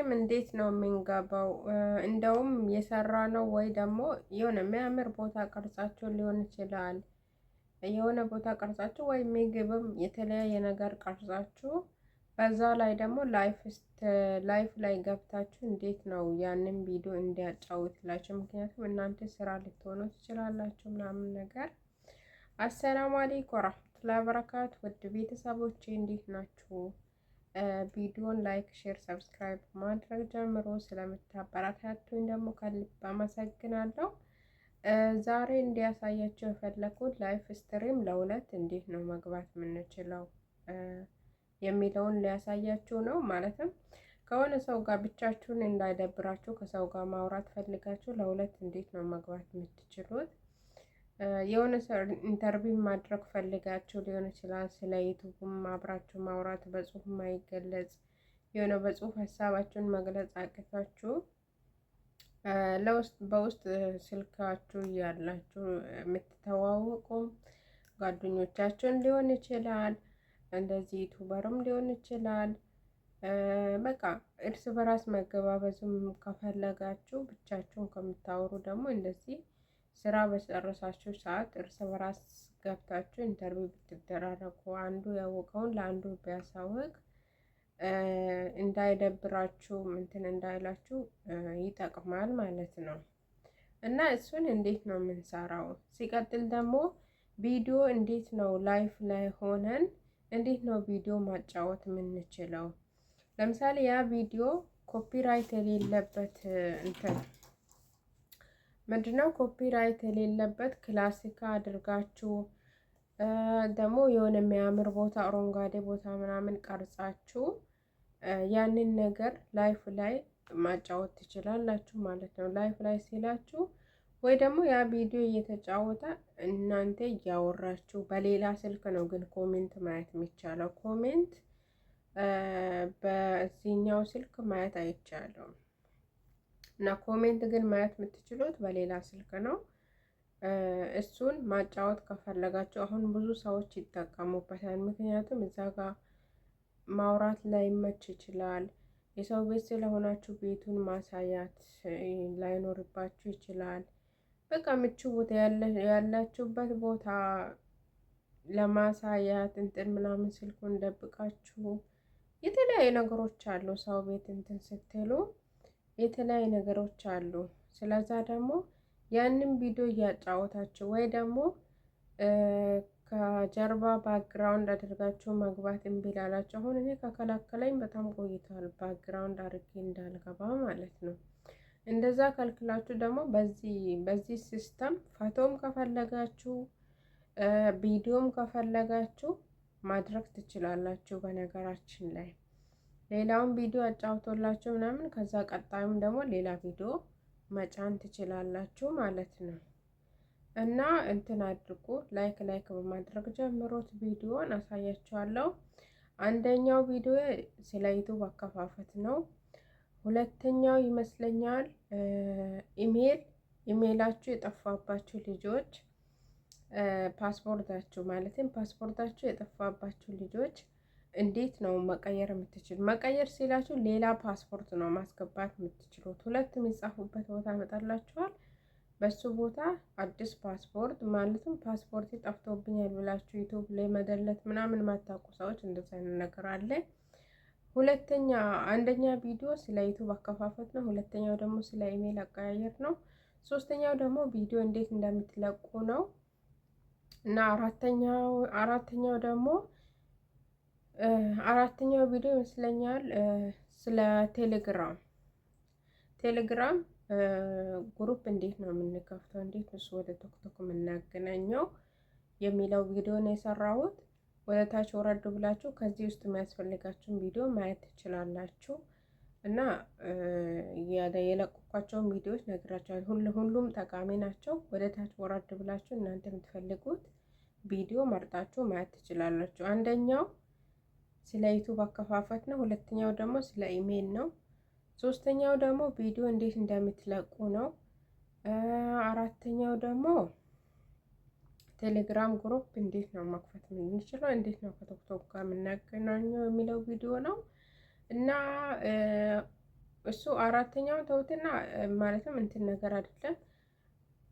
ላይም እንዴት ነው የምንገባው? እንደውም የሰራ ነው ወይ ደግሞ የሆነ የሚያምር ቦታ ቀርጻችሁ ሊሆን ይችላል። የሆነ ቦታ ቀርጻችሁ ወይ ምግብም የተለያየ ነገር ቀርጻችሁ በዛ ላይ ደግሞ ላይፍ ላይ ገብታችሁ እንዴት ነው ያንን ቪዲዮ እንዲያጫውትላችሁ። ምክንያቱም እናንተ ስራ ልትሆኑ ትችላላችሁ ምናምን ነገር። አሰላሙ አለይኩም ወራህመቱላሂ ወበረካቱ ውድ ቤተሰቦቼ እንዴት ናችሁ? ቪዲዮን ላይክ፣ ሼር፣ ሰብስክራይብ ማድረግ ጀምሮ ስለምታበረታቱኝ ደግሞ ከልብ አመሰግናለሁ። ዛሬ እንዲያሳያቸው የፈለኩት ላይፍ ስትሪም ለሁለት እንዴት ነው መግባት የምንችለው የሚለውን ሊያሳያችሁ ነው። ማለትም ከሆነ ሰው ጋር ብቻችሁን እንዳይደብራችሁ ከሰው ጋር ማውራት ፈልጋችሁ ለሁለት እንዴት ነው መግባት የምትችሉት። የሆነ ሰው ኢንተርቪው ማድረግ ፈልጋችሁ ሊሆን ይችላል። ስለ ዩቱብም አብራችሁ ማውራት በጽሁፍ ማይገለጽ የሆነ በጽሁፍ ሀሳባችሁን መግለጽ አቅታችሁ በውስጥ ስልካችሁ ያላችሁ የምትተዋወቁ ጓደኞቻችሁን ሊሆን ይችላል። እንደዚህ ዩቱበርም ሊሆን ይችላል። በቃ እርስ በራስ መገባበዝም ከፈለጋችሁ ብቻችሁን ከምታወሩ ደግሞ እንደዚህ ስራ በጨረሳችሁ ሰዓት እርስ በራስ ገብታችሁ ኢንተርቪው ብትደራረጉ አንዱ ያወቀውን ለአንዱ ቢያሳውቅ እንዳይደብራችሁ እንትን እንዳይላችሁ ይጠቅማል ማለት ነው። እና እሱን እንዴት ነው የምንሰራው? ሲቀጥል ደግሞ ቪዲዮ እንዴት ነው ላይፍ ላይ ሆነን እንዴት ነው ቪዲዮ ማጫወት የምንችለው? ለምሳሌ ያ ቪዲዮ ኮፒራይት የሌለበት እንትን ምንድነው ኮፒራይት የሌለበት ክላሲካ አድርጋችሁ ደግሞ የሆነ የሚያምር ቦታ አረንጓዴ ቦታ ምናምን ቀርጻችሁ ያንን ነገር ላይፍ ላይ ማጫወት ትችላላችሁ ማለት ነው። ላይፍ ላይ ሲላችሁ ወይ ደግሞ ያ ቪዲዮ እየተጫወተ እናንተ እያወራችሁ በሌላ ስልክ ነው ግን ኮሜንት ማየት የሚቻለው። ኮሜንት በዚህኛው ስልክ ማየት አይቻልም። እና ኮሜንት ግን ማየት የምትችሉት በሌላ ስልክ ነው። እሱን ማጫወት ከፈለጋችሁ አሁን ብዙ ሰዎች ይጠቀሙበታል። ምክንያቱም እዛ ጋር ማውራት ላይመች ይችላል። የሰው ቤት ስለሆናችሁ ቤቱን ማሳያት ላይኖርባችሁ ይችላል። በቃ ምቹ ቦታ ያላችሁበት ቦታ ለማሳያት እንትን ምናምን ስልኩን ደብቃችሁ የተለያዩ ነገሮች አሉ። ሰው ቤት እንትን ስትሉ የተለያዩ ነገሮች አሉ። ስለዛ ደግሞ ያንን ቪዲዮ እያጫወታችሁ ወይ ደግሞ ከጀርባ ባክግራውንድ አድርጋችሁ መግባት እምቢ ላላችሁ፣ አሁን እኔ ከከላከለኝ በጣም ቆይቷል ባክግራውንድ አድርጌ እንዳልገባ ማለት ነው። እንደዛ ከልክላችሁ ደግሞ በዚህ ሲስተም ፎቶም ከፈለጋችሁ ቪዲዮም ከፈለጋችሁ ማድረግ ትችላላችሁ። በነገራችን ላይ ሌላውን ቪዲዮ አጫውቶላችሁ ምናምን ከዛ ቀጣዩም ደግሞ ሌላ ቪዲዮ መጫን ትችላላችሁ ማለት ነው። እና እንትን አድርጉ፣ ላይክ በማድረግ ጀምሮት ቪዲዮን አሳያችኋለሁ። አንደኛው ቪዲዮ ስለ ዩቱብ አከፋፈት ነው። ሁለተኛው ይመስለኛል ኢሜላችሁ የጠፋባችሁ ልጆች ፓስፖርታችሁ የጠፋባችሁ ልጆች እንዴት ነው መቀየር የምትችሉ? መቀየር ሲላችሁ ሌላ ፓስፖርት ነው ማስገባት የምትችሉት። ሁለት የሚጻፉበት ቦታ ያመጣላችኋል። በሱ ቦታ አዲስ ፓስፖርት ማለትም ፓስፖርት ጠፍቶብኛል ብላችሁ ዩቱብ ላይ መደለት ምናምን ማታውቁ ሰዎች እንደዛ አይነት ነገር አለ። አንደኛ ቪዲዮ ስለ ዩቱብ አከፋፈት ነው። ሁለተኛው ደግሞ ስለ ኢሜል አቀያየር ነው። ሶስተኛው ደግሞ ቪዲዮ እንዴት እንደምትለቁ ነው። እና አራተኛው ቪዲዮ ይመስለኛል ስለ ቴሌግራም ግሩፕ እንዴት ነው የምንከፍተው፣ እንዴት እሱ ወደ ቲክቶክ የምናገናኘው የሚለው ቪዲዮ ነው የሰራሁት። ወደ ታች ወረድ ብላችሁ ከዚህ ውስጥ የሚያስፈልጋችሁን ቪዲዮ ማየት ትችላላችሁ። እና የለቀኳቸውን ቪዲዮዎች ነግራችኋለሁ። ሁሉም ጠቃሚ ናቸው። ወደ ታች ወረድ ብላችሁ እናንተ የምትፈልጉት ቪዲዮ መርጣችሁ ማየት ትችላላችሁ። አንደኛው ስለ ዩቱብ አከፋፈት ነው። ሁለተኛው ደግሞ ስለ ኢሜል ነው። ሶስተኛው ደግሞ ቪዲዮ እንዴት እንደምትለቁ ነው። አራተኛው ደግሞ ቴሌግራም ግሩፕ እንዴት ነው መክፈት የምንችለው፣ እንዴት ነው ከቲክቶክ ጋር የምናገናኘው የሚለው ቪዲዮ ነው። እና እሱ አራተኛው ተውትና ማለትም እንትን ነገር አይደለም።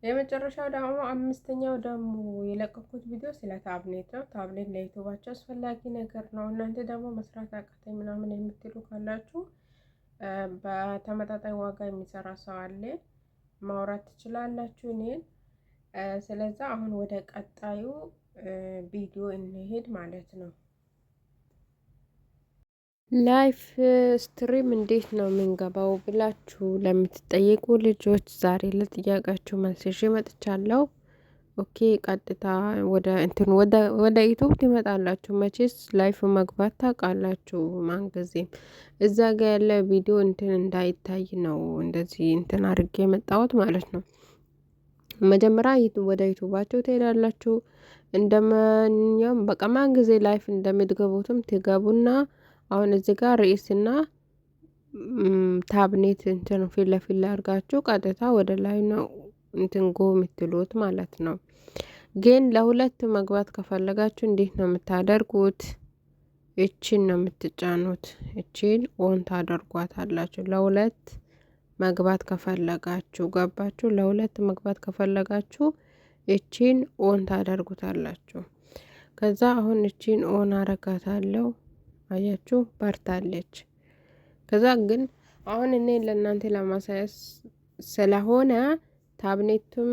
የመጨረሻው ደግሞ አምስተኛው ደግሞ የለቀኩት ቪዲዮ ስለ ታብሌት ነው። ታብሌት ለዩቱባቸው አስፈላጊ ነገር ነው። እናንተ ደግሞ መስራት አቃተኝ ምናምን የምትሉ ካላችሁ በተመጣጣኝ ዋጋ የሚሰራ ሰው አለ፣ ማውራት ትችላላችሁ እኔን። ስለዛ አሁን ወደ ቀጣዩ ቪዲዮ እንሄድ ማለት ነው። ላይፍ ስትሪም እንዴት ነው የምንገባው ብላችሁ ለምትጠየቁ ልጆች ዛሬ ለጥያቄያችሁ መልስ ይዤ መጥቻለሁ። ኦኬ ቀጥታ ወደ እንትን ወደ ዩቱብ ትመጣላችሁ። መቼስ ላይፍ መግባት ታውቃላችሁ። ማን ጊዜም እዛ ጋ ያለ ቪዲዮ እንትን እንዳይታይ ነው እንደዚህ እንትን አድርጌ የመጣሁት ማለት ነው። መጀመሪያ ወደ ዩቱባችሁ ትሄዳላችሁ። እንደማንኛውም በቃ ማን ጊዜ ላይፍ እንደምትገቡትም ትገቡና አሁን እዚህ ጋር ርዕስና ታብኔት እንትን ፊት ለፊት ላይ አድርጋችሁ ቀጥታ ወደ ላይ ነው እንትን ጎ የምትሉት ማለት ነው። ግን ለሁለት መግባት ከፈለጋችሁ እንዴት ነው የምታደርጉት? እቺን ነው የምትጫኑት። እቺን ኦን ታደርጓታላችሁ። ለሁለት መግባት ከፈለጋችሁ ገባችሁ? ለሁለት መግባት ከፈለጋችሁ እቺን ኦን ታደርጉታላችሁ። ከዛ አሁን እቺን ኦን አረጋታለሁ። አያችሁ በርታለች። ከዛ ግን አሁን እኔ ለእናንተ ለማሳየት ስለሆነ ታብኔቱም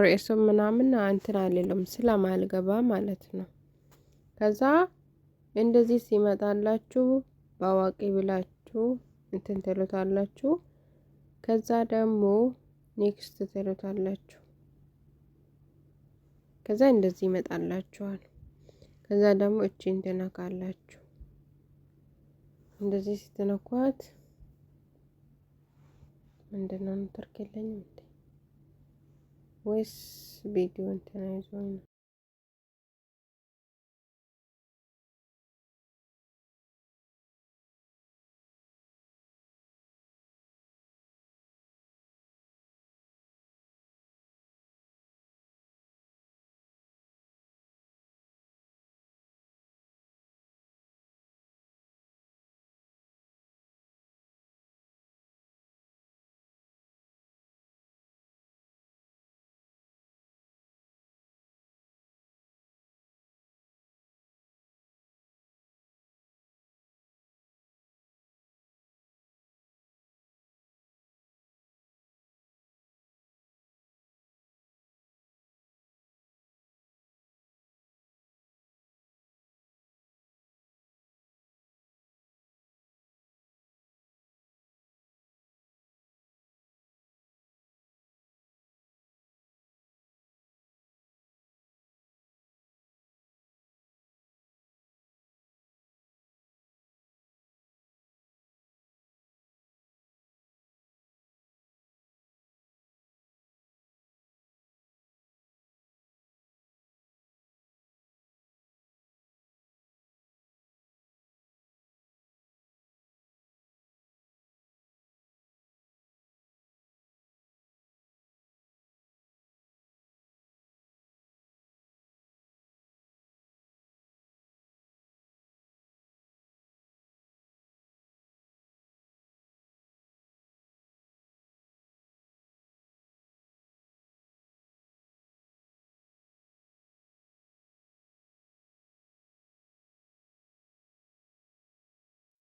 ርዕሱም ምናምን እንትን አልልም ስለማልገባ ማለት ነው። ከዛ እንደዚህ ሲመጣላችሁ በአዋቂ ብላችሁ እንትን ትሉታላችሁ። ከዛ ደግሞ ኔክስት ትሉታላችሁ። ከዛ እንደዚህ ይመጣላችኋል። ከዛ ደግሞ እቺን ትነካላችሁ። እንደዚህ ስትነኳት ምንድነው ኔትወርክ የለኝም እንዴ ወይስ ቪዲዮ እንትን አይዞኝ ነው?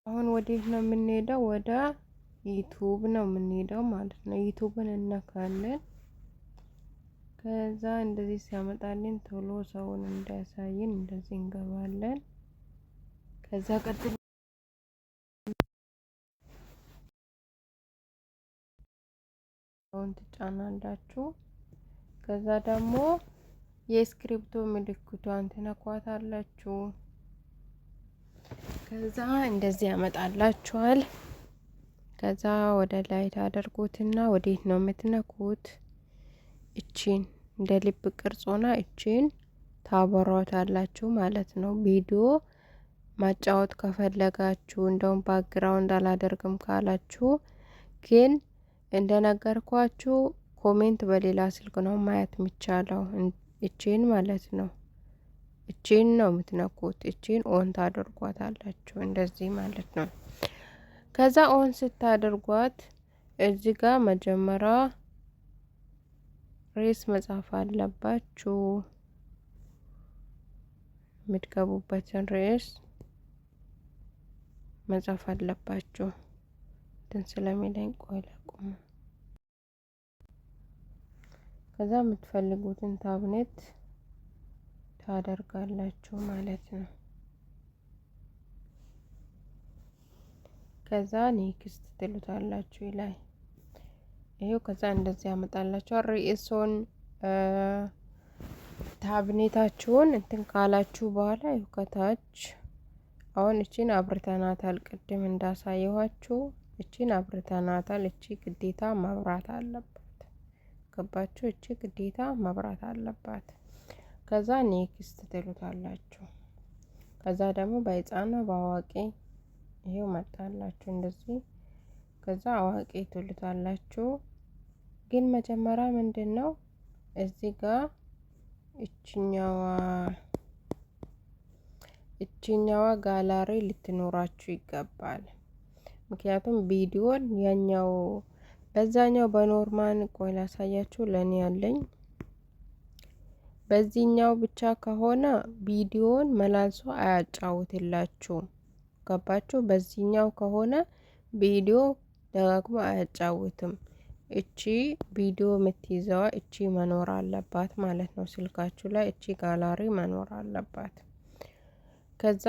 አሁን ወዴት ነው የምንሄደው? ወደ ዩቱብ ነው የምንሄደው ማለት ነው። ዩቱብን እነካለን። ከዛ እንደዚህ ሲያመጣልን ቶሎ ሰውን እንዳያሳየን እንደዚህ እንገባለን። ከዛ ቀጥሎ ትጫናላችሁ። ከዛ ደግሞ የስክሪፕቶ ምልክቷን ትነኳታላችሁ። ከዛ እንደዚህ ያመጣላችኋል። ከዛ ወደ ላይ ታደርጉትና ወዴት ነው የምትነኩት? እቺን እንደ ልብ ቅርጽ ሆና እቺን ታበሯታላችሁ ማለት ነው። ቪዲዮ ማጫወት ከፈለጋችሁ እንደውም ባክግራውንድ አላደርግም ካላችሁ ግን እንደነገርኳችሁ ኮሜንት በሌላ ስልክ ነው ማየት የሚቻለው። እቺን ማለት ነው። እቺን ነው የምትነኩት። እቺን ኦን ታደርጓታላችሁ እንደዚህ ማለት ነው። ከዛ ኦን ስታደርጓት እዚህ ጋር መጀመሪያ ሬስ መጻፍ አለባችሁ። የምትገቡበትን ሬስ መጻፍ አለባችሁ። እንትን ስለሚለኝ ቆይ ላቁም። ከዛ የምትፈልጉትን ታብኔት ታደርጋላችሁ ማለት ነው። ከዛ ኔክስት ትሉታላችሁ ላይ ይሄው። ከዛ እንደዚህ ያመጣላችሁ ርዕሱን ታብኔታችሁን እንትን ካላችሁ በኋላ ይሄው ከታች አሁን እቺን አብርተናታል። ቅድም እንዳሳየኋችሁ እቺን አብርተናታል። እቺ ግዴታ መብራት አለባት። ገባችሁ? እቺ ግዴታ መብራት አለባት። ከዛ ኔክስት ትሉታላችሁ። ከዛ ደግሞ በህፃን በአዋቂ ይሄው መጣላችሁ እንደዚህ። ከዛ አዋቂ ትሉታላችሁ። ግን መጀመሪያ ምንድነው እዚህ ጋር እቺኛዋ ጋላሪ ልትኖራችሁ ይገባል። ምክንያቱም ቪዲዮን ያኛው በዛኛው በኖርማል ቆይ ላሳያችሁ ለኔ ያለኝ በዚህኛው ብቻ ከሆነ ቪዲዮን መላልሶ አያጫውትላችሁም። ገባችሁ? በዚህኛው ከሆነ ቪዲዮ ደጋግሞ አያጫውትም። እቺ ቪዲዮ የምትይዘዋ እቺ መኖር አለባት ማለት ነው። ስልካችሁ ላይ እቺ ጋላሪ መኖር አለባት። ከዛ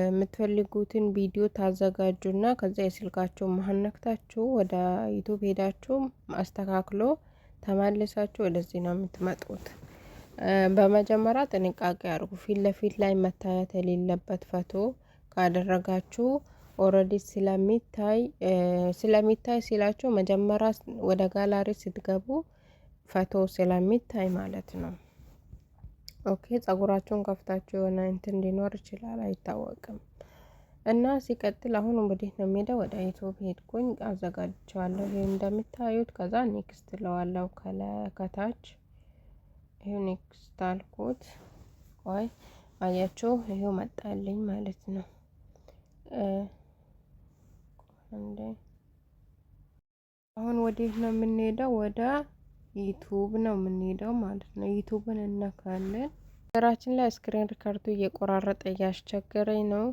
የምትፈልጉትን ቪዲዮ ታዘጋጁና ከዛ የስልካችሁ መሀል ነክታችሁ ወደ ዩቲዩብ ሄዳችሁ አስተካክሎ ተመልሳችሁ ወደዚህ ነው የምትመጡት። በመጀመሪያ ጥንቃቄ አድርጉ። ፊት ለፊት ላይ መታየት የሌለበት ፎቶ ካደረጋችሁ ኦሬዲ ስለሚታይ ሲላችሁ መጀመሪያ ወደ ጋላሪ ስትገቡ ፎቶ ስለሚታይ ማለት ነው። ኦኬ ጸጉራችሁን ከፍታችሁ የሆነ እንትን ሊኖር ይችላል፣ አይታወቅም። እና ሲቀጥል አሁን ወዴት ነው የምሄደው? ወደ ዩቲዩብ ሄድኩኝ፣ አዘጋጅቻለሁ ይሄ እንደምታዩት። ከዛ ኔክስት ለዋለው ከታች ይሄ ኔክስት አልኩት። ቆይ አያችሁ ይሄው መጣልኝ ማለት ነው። አሁን ወዴት ነው የምንሄደው? ወደ ዩቲዩብ ነው የምንሄደው ማለት ነው። ዩቲዩብን እነካለን። ስራችን ላይ ስክሪን ሪከርዱ እየቆራረጠ እያስቸገረኝ ነው፣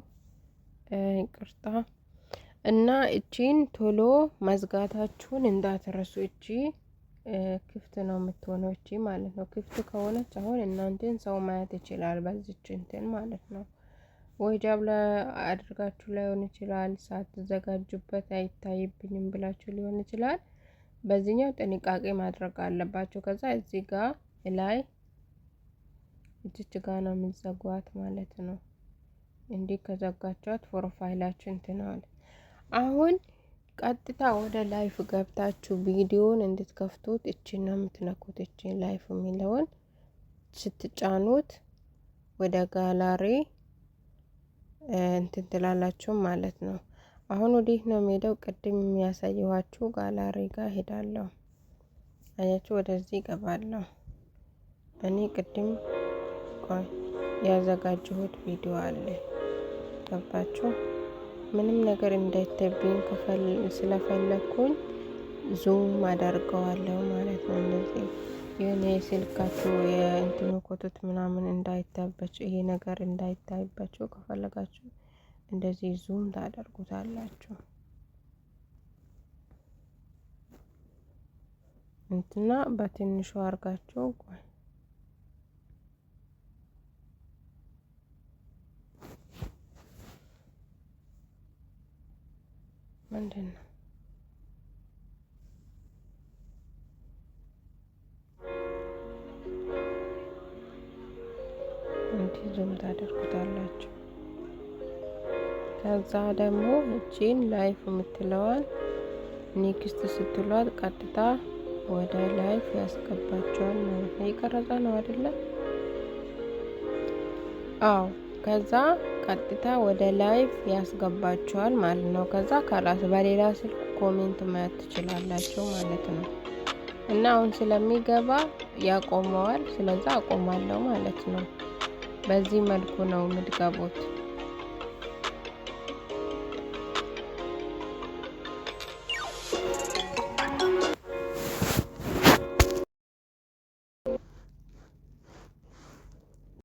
ይቅርታ። እና እቺን ቶሎ መዝጋታችሁን እንዳትረሱ። እቺ ክፍት ነው የምትሆነው እቺ ማለት ነው። ክፍት ከሆነች አሁን እናንተን ሰው ማየት ይችላል በዚች እንትን ማለት ነው። ወይ ጃብ ላይ አድርጋችሁ ሊሆን ይችላል፣ ሳትዘጋጁበት አይታይብኝም ብላችሁ ሊሆን ይችላል። በዚህኛው ጥንቃቄ ማድረግ አለባችሁ። ከዛ እዚህ ጋር ላይ እዚች ጋር ነው የምትዘጓት ማለት ነው። እንዲህ ከዘጋችኋት ፕሮፋይላችሁ እንትናል። አሁን ቀጥታ ወደ ላይፍ ገብታችሁ ቪዲዮን እንድትከፍቱት እቺን ነው የምትነኩት። እቺን ላይፍ የሚለውን ስትጫኑት ወደ ጋላሪ እንትን ትላላችሁ ማለት ነው። አሁን ወዴት ነው የምሄደው? ቅድም የሚያሳየኋችሁ ጋላሪ ጋር ሄዳለሁ። አያችሁ፣ ወደዚህ ገባለሁ። እኔ ቅድም ያዘጋጀሁት ቪዲዮ አለ። ገባችሁ? ምንም ነገር እንዳይተብኝ ስለፈለኩኝ ዙም አደርገዋለሁ ማለት ነው። እንደዚህ የሆነ የስልካችሁ የእንትኑ ኮቶት ምናምን እንዳይታይባችሁ፣ ይሄ ነገር እንዳይታይባችሁ ከፈለጋችሁ እንደዚህ ዙም ታደርጉታላችሁ። እንትና በትንሹ አርጋችሁ ምንድነው እንዲህ ዙም ታደርጉታላችሁ። ከዛ ደግሞ እቺን ላይፍ የምትለዋል ኔክስት ስትሏት ቀጥታ ወደ ላይፍ ያስገባቸዋል ማለት ነው። የቀረጸ ነው አይደለ? አዎ። ከዛ ቀጥታ ወደ ላይፍ ያስገባቸዋል ማለት ነው። ከዛ ካላስ በሌላ ስልክ ኮሜንት ማየት ትችላላችሁ ማለት ነው። እና አሁን ስለሚገባ ያቆመዋል። ስለዛ አቆማለሁ ማለት ነው። በዚህ መልኩ ነው የምትገቡት።